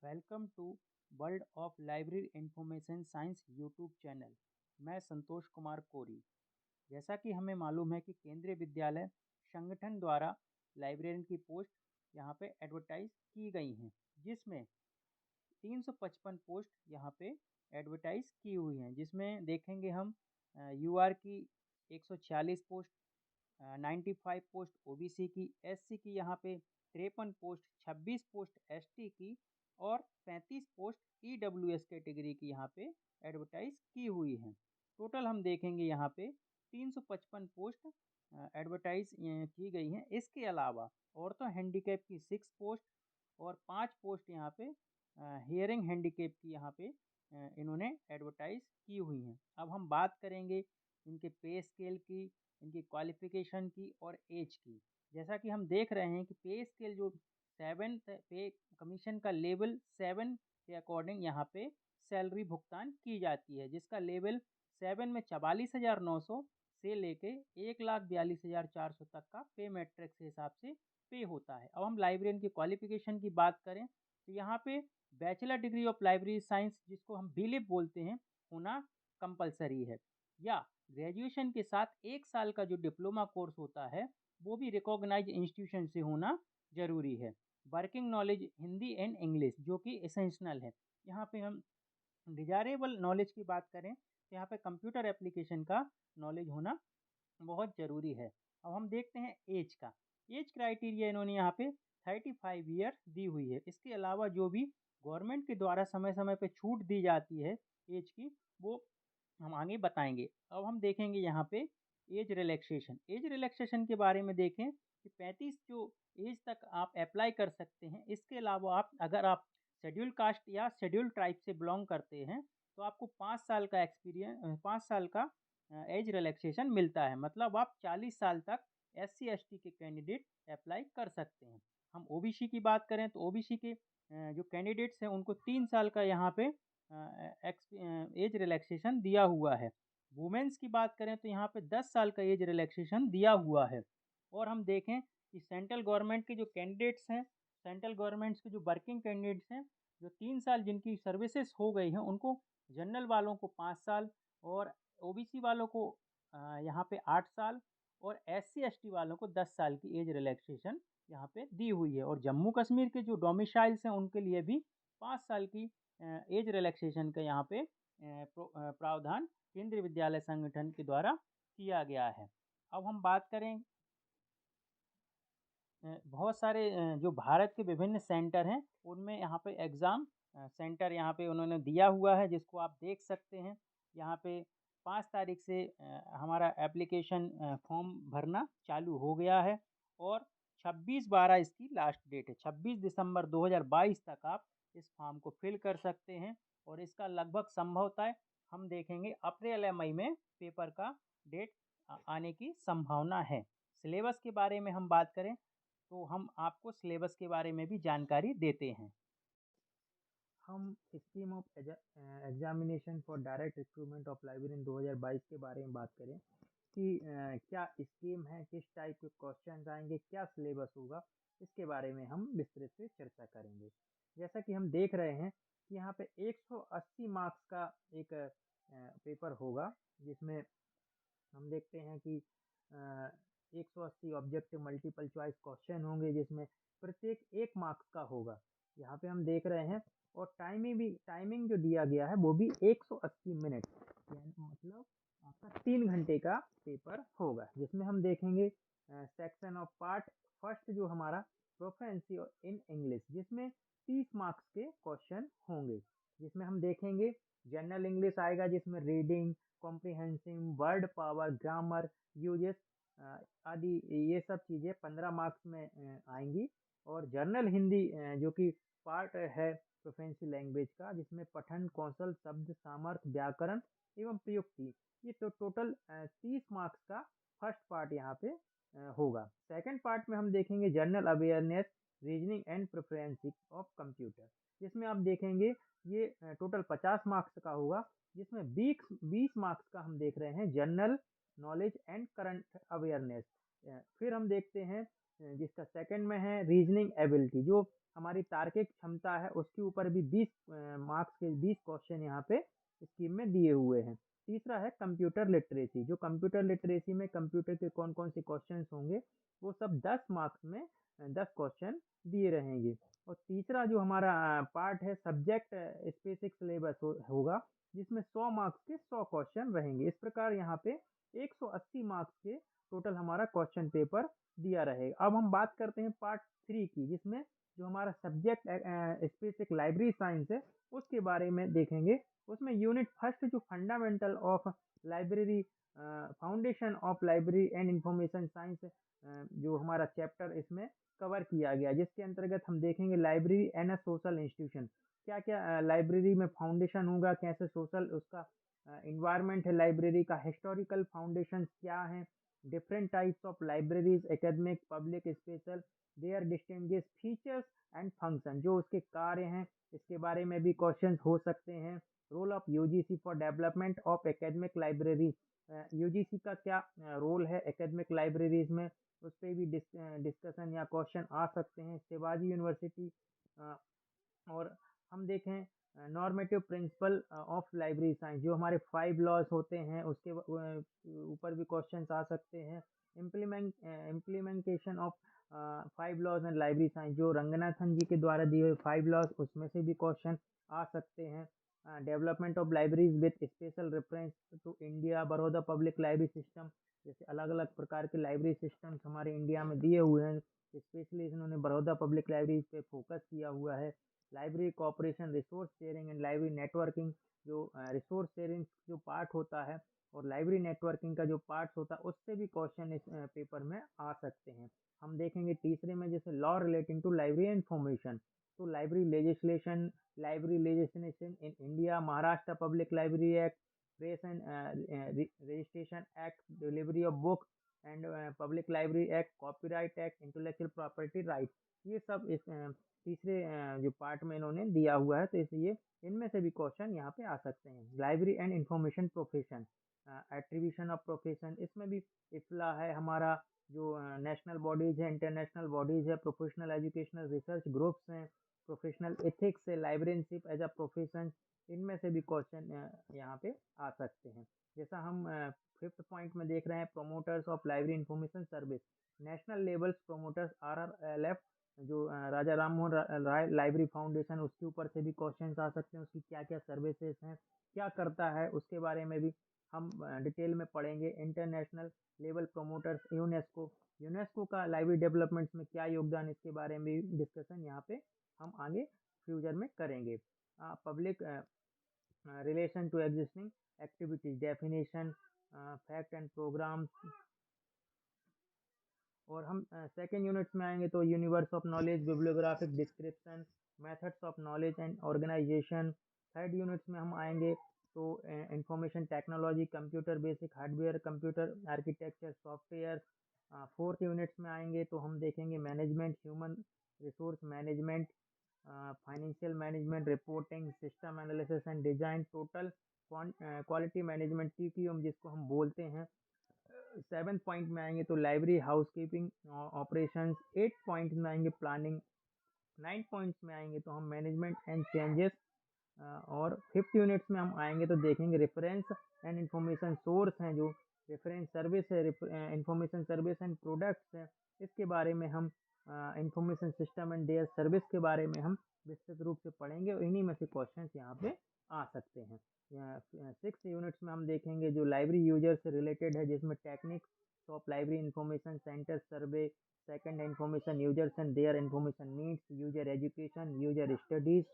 Welcome to world of library information science YouTube channel. मैं संतोष कुमार कोरी। जैसा कि हमें मालूम है कि केंद्रीय विद्यालय संगठन द्वारा लाइब्रेरियन की पोस्ट यहाँ पे एडवर्टाइज की गई हैं, जिसमें 355 पोस्ट यहाँ पे एडवर्टाइज की हुई हैं, जिसमें देखेंगे हम यूआर की 146 पोस्ट, 95 पोस्ट ओबीसी की, एससी की यहाँ पे 53 पोस्ट, 26 पोस्ट एसटी की और 35 पोस्ट ईडब्ल्यूएस कैटेगरी की यहाँ पे एडवर्टाइज की हुई हैं। टोटल हम देखेंगे यहाँ पे 355 पोस्ट एडवर्टाइज की गई हैं। इसके अलावा औरतों हैंडीकैप की 6 पोस्ट और 5 पोस्ट यहाँ पे हियरिंग हैंडीकैप की यहाँ पे इन्होंने एडवर्टाइज की हुई हैं। अब हम बात करेंगे इनके पे स्केल की, इनकी क्वालिफिकेशन की और एज की। जैसा कि हम देख रहे हैं कि पे स्केल जो 7th पे कमीशन का लेवल 7 के अकॉर्डिंग यहाँ पे सैलरी भुगतान की जाती है, जिसका लेवल 7 में 44,900 से लेके 1,42,400 तक का पे मैट्रिक्स के हिसाब से पे होता है। अब हम लाइब्रेरियन की क्वालिफिकेशन की बात करें तो यहाँ पे bachelor degree of library science, जिसको हम बीलिप बोलते हैं, होना कंपलसरी है, या ग्रेजुएशन के साथ 1 साल का जो डिप्लोमा कोर्स होता है वो भी रिकॉग्नाइज इंस्टीट्यूशन से होना जरूरी है। Working knowledge Hindi and English जो कि एसेंशनल है। यहाँ पे हम डिजायरेबल नॉलेज की बात करें तो यहाँ पे कंप्यूटर एप्लीकेशन का नॉलेज होना बहुत ज़रूरी है। अब हम देखते हैं एज का। एज क्राइटेरिया इन्होंने यहाँ पे 35 ईयर दी हुई है। इसके अलावा जो भी गवर्नमेंट के द्वारा समय समय पे छूट दी जाती है एज की, वो हम आगे बताएंगे। अब हम देखेंगे यहाँ पे एज रिलैक्सेशन। एज रिलैक्सेशन के बारे में देखें कि 35 जो एज तक आप अप्लाई कर सकते हैं। इसके अलावा अगर आप शेड्यूल कास्ट या शेड्यूल ट्राइब से बिलोंग करते हैं तो आपको 5 साल का एक्सपीरियंस, 5 साल का एज रिलैक्सेशन मिलता है। मतलब आप 40 साल तक एससी एसटी के कैंडिडेट अप्लाई कर सकते हैं। हम ओबीसी की बात करें तो ओबीसी के जो कैंडिडेट्स हैं उनको 3 साल का यहाँ पे एज रिलैक्सेशन दिया हुआ है। वुमेन्स की बात करें तो यहाँ पे 10 साल का एज रिलैक्सेशन दिया हुआ है। और हम देखें कि सेंट्रल गवर्नमेंट के जो कैंडिडेट्स हैं, सेंट्रल गवर्नमेंट्स के जो वर्किंग कैंडिडेट्स हैं, जो 3 साल जिनकी सर्विसेज हो गई हैं, उनको जनरल वालों को 5 साल और ओबीसी वालों को यहाँ पे 8 साल और एससी एसटी वालों को 10 साल की एज रिलैक्सेशन यहाँ पे दी हुई है। और जम्मू कश्मीर के जो डोमिसाइल्स हैं उनके लिए भी 5 साल की एज रिलैक्सेशन का यहाँ पे प्रावधान केंद्रीय विद्यालय संगठन के द्वारा किया गया है। अब हम बात करें बहुत सारे जो भारत के विभिन्न सेंटर हैं उनमें यहाँ पे एग्ज़ाम सेंटर यहाँ पे उन्होंने दिया हुआ है, जिसको आप देख सकते हैं। यहाँ पे 5 तारीख से हमारा एप्लीकेशन फॉर्म भरना चालू हो गया है और 26/12 इसकी लास्ट डेट है। 26 दिसंबर 2022 तक आप इस फॉर्म को फिल कर सकते हैं और इसका लगभग संभवतः हम देखेंगे अप्रैल या मई में पेपर का डेट आने की संभावना है। सिलेबस के बारे में हम बात करें तो हम आपको सिलेबस के बारे में भी जानकारी देते हैं। हम scheme of examination for direct recruitment of librarian 2022 के बारे में बात करें कि क्या स्कीम है, किस टाइप के क्वेश्चन आएंगे, क्या सिलेबस होगा, इसके बारे में हम विस्तृत से चर्चा करेंगे। जैसा कि हम देख रहे हैं कि यहाँ पे 180 मार्क्स का एक पेपर होगा, जिसमें हम देखते हैं कि 180 ऑब्जेक्टिव मल्टीपल चॉइस क्वेश्चन होंगे, जिसमें प्रत्येक 1 मार्क्स का होगा। यहाँ पे हम देख रहे हैं और टाइमिंग जो दिया गया है वो भी 180 मिनट, यानी मतलब आपका 3 घंटे का पेपर होगा, जिसमें हम देखेंगे सेक्शन ऑफ पार्ट फर्स्ट जो हमारा प्रोफेंसी इन इंग्लिश, जिसमें 30 मार्क्स के क्वेश्चन होंगे। जिसमें हम देखेंगे जनरल इंग्लिश आएगा, जिसमें reading comprehensive, word power, grammar, uses आदि ये सब चीज़ें 15 मार्क्स में आएंगी। और जर्नल हिंदी जो कि पार्ट है प्रोफेंसी लैंग्वेज का, जिसमें पठन कौशल, शब्द सामर्थ्य, व्याकरण एवं प्रयुक्ति, ये तो टोटल 30 मार्क्स का फर्स्ट पार्ट यहाँ पे होगा। सेकंड पार्ट में हम देखेंगे general awareness, reasoning and preference of computer, जिसमें आप देखेंगे ये टोटल 50 मार्क्स का होगा, जिसमें 20 मार्क्स का हम देख रहे हैं general knowledge and current awareness. फिर हम देखते हैं जिसका सेकंड में है रीजनिंग एबिलिटी, जो हमारी तार्किक क्षमता है उसके ऊपर भी 20 मार्क्स के 20 क्वेश्चन यहाँ पे स्कीम में दिए हुए हैं। तीसरा है कंप्यूटर लिटरेसी, जो कंप्यूटर लिटरेसी में कंप्यूटर के कौन कौन से क्वेश्चन होंगे वो सब 10 मार्क्स में 10 क्वेश्चन दिए रहेंगे। और तीसरा जो हमारा पार्ट है सब्जेक्ट स्पेसिफिक सिलेबस होगा, जिसमें 100 मार्क्स के 100 क्वेश्चन रहेंगे। इस प्रकार यहाँ पे 180 मार्क्स के टोटल हमारा क्वेश्चन पेपर दिया रहेगा। अब हम बात करते हैं पार्ट 3 की, जिसमें जो हमारा सब्जेक्ट स्पेसिफिक लाइब्रेरी साइंस है उसके बारे में देखेंगे। उसमें यूनिट फर्स्ट जो fundamental of library, foundation of library and information science, जो हमारा चैप्टर इसमें कवर किया गया, जिसके अंतर्गत हम देखेंगे library and a social institution, क्या क्या लाइब्रेरी में फाउंडेशन होगा, कैसे सोशल उसका इन्वायरमेंट है लाइब्रेरी का, हिस्टोरिकल फाउंडेशन क्या है, different types of libraries, academic, public, special, their distinguish features and function, जो उसके कार्य हैं इसके बारे में भी क्वेश्चन हो सकते हैं। Role of UGC for development of academic library, UGC का क्या रोल है एकेडमिक लाइब्रेरीज में, उस पर भी डिस्कशन या क्वेश्चन आ सकते हैं। शिवाजी यूनिवर्सिटी, और हम देखें normative principle of library science, जो हमारे 5 लॉज होते हैं उसके ऊपर भी क्वेश्चन आ सकते हैं। Implementation of 5 laws and library science, जो रंगनाथन जी के द्वारा दिए हुए 5 लॉज, उसमें से भी क्वेश्चन आ सकते हैं। Development of libraries with special reference to India, Baroda public library system, जैसे अलग अलग प्रकार के लाइब्रेरी सिस्टम्स हमारे इंडिया में दिए हुए हैं, स्पेशली इन्होंने बड़ौदा पब्लिक लाइब्रेरी पे फोकस किया हुआ है। Library cooperation, resource sharing and library networking, जो रिसोर्स शेयरिंग जो पार्ट होता है और लाइब्रेरी नेटवर्किंग का जो पार्ट होता है उससे भी क्वेश्चन इस पेपर में आ सकते हैं। हम देखेंगे तीसरे में जैसे law relating to library information, तो library legislation in India, Maharashtra public library act, press and registration act, delivery of book and public library act, copyright act, intellectual property right, ये सब इस तीसरे जो पार्ट में इन्होंने दिया हुआ है, तो इसलिए इनमें से भी क्वेश्चन यहाँ पे आ सकते हैं। Library and information profession, attribution of profession, इसमें भी इफ्ला है हमारा, जो नेशनल बॉडीज है, इंटरनेशनल बॉडीज है, प्रोफेशनल एजुकेशनल रिसर्च ग्रुप्स हैं, प्रोफेशनल एथिक्स है, लाइब्रेरियनशिप एज अ प्रोफेशन, इनमें से भी क्वेश्चन यहाँ पे आ सकते हैं। जैसा हम 5th पॉइंट में देख रहे हैं, promoters of library information service, national levels promoters RRLF, जो राजा राम मोहन राय लाइब्रेरी फाउंडेशन, उसके ऊपर से भी क्वेश्चंस आ सकते हैं, उसकी क्या क्या सर्विसेज हैं, क्या करता है, उसके बारे में भी हम डिटेल में पढ़ेंगे। इंटरनेशनल लेवल प्रोमोटर्स, यूनेस्को का लाइब्रेरी डेवलपमेंट में क्या योगदान, इसके बारे में भी डिस्कशन यहाँ पे हम आगे फ्यूचर में करेंगे। Public relation to existing activities, definition, fact and program. और हम सेकेंड यूनिट्स में आएंगे तो universe of knowledge, bibliographic description, methods of knowledge and organisation. Third units में हम आएंगे तो information technology, computer basic hardware, computer architecture, software. Fourth units में आएंगे तो हम देखेंगे management, human resource management, financial management, reporting, system analysis and design, total quality management, TQM जिसको हम बोलते हैं। 7th पॉइंट में आएंगे तो लाइब्रेरी हाउसकीपिंग ऑपरेशंस, 8 पॉइंट में आएंगे प्लानिंग, 9 पॉइंट्स में आएंगे तो हम मैनेजमेंट एंड चेंजेस, और 5th यूनिट्स में हम आएंगे तो देखेंगे रेफरेंस एंड इंफॉर्मेशन सोर्स हैं, जो रेफरेंस सर्विस है, इंफॉर्मेशन सर्विस एंड प्रोडक्ट्स है, इसके बारे में हम information system and their service के बारे में हम विस्तृत रूप से पढ़ेंगे, और इन्हीं में से क्वेश्चन यहाँ पे आ सकते हैं। 6th यूनिट्स में हम देखेंगे जो लाइब्रेरी यूजर से रिलेटेड है, जिसमें techniques of library information centre survey, second information users and their information needs, user education, user studies,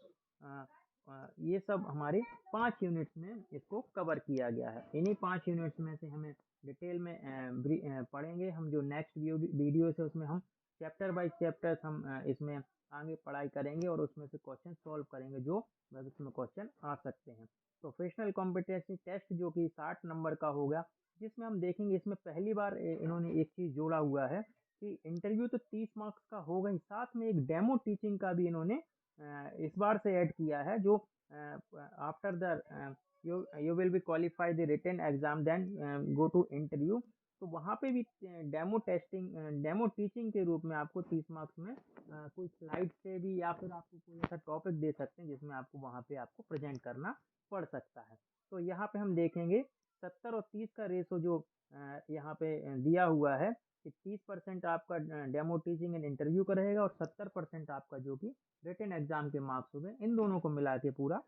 ये सब हमारे 5 यूनिट्स में इसको कवर किया गया है। इन्हीं 5 यूनिट्स में से हमें डिटेल में पढ़ेंगे हम, जो नेक्स्ट वीडियो है उसमें हम चैप्टर बाय चैप्टर हम इसमें आगे पढ़ाई करेंगे और उसमें से क्वेश्चन सॉल्व करेंगे, जो भविष्य में क्वेश्चन आ सकते हैं। प्रोफेशनल कॉम्पिटेंसी टेस्ट जो कि 60 नंबर का होगा, जिसमें हम देखेंगे इसमें पहली बार इन्होंने एक चीज़ जोड़ा हुआ है कि इंटरव्यू तो 30 मार्क्स का होगा ही, साथ में एक डेमो टीचिंग का भी इन्होंने इस बार से ऐड किया है, जो after the you will be qualify the written exam then go to interview, तो वहाँ पे भी डेमो टीचिंग के रूप में आपको 30 मार्क्स में कोई स्लाइड से भी या फिर आपको कोई ऐसा टॉपिक दे सकते हैं जिसमें आपको वहाँ पे आपको प्रेजेंट करना पड़ सकता है। तो यहाँ पे हम देखेंगे 70 और 30 का रेशो जो यहाँ पे दिया हुआ है कि 30% आपका डेमो टीचिंग एंड इंटरव्यू का रहेगा और 70% आपका जो कि रिटन एग्जाम के मार्क्स हो गए, इन दोनों को मिला के पूरा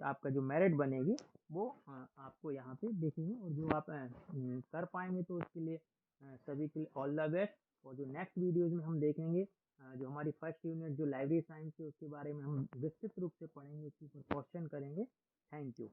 आपका जो मेरिट बनेगी वो आपको यहाँ पे देखेंगे। और जो आप कर पाएंगे तो उसके लिए सभी के लिए ऑल द बेस्ट। और जो नेक्स्ट वीडियोज में हम देखेंगे जो हमारी फर्स्ट यूनिट जो लाइब्रेरी साइंस है उसके बारे में हम विस्तृत रूप से पढ़ेंगे, उसके ऊपर क्वेश्चन करेंगे। Thank you.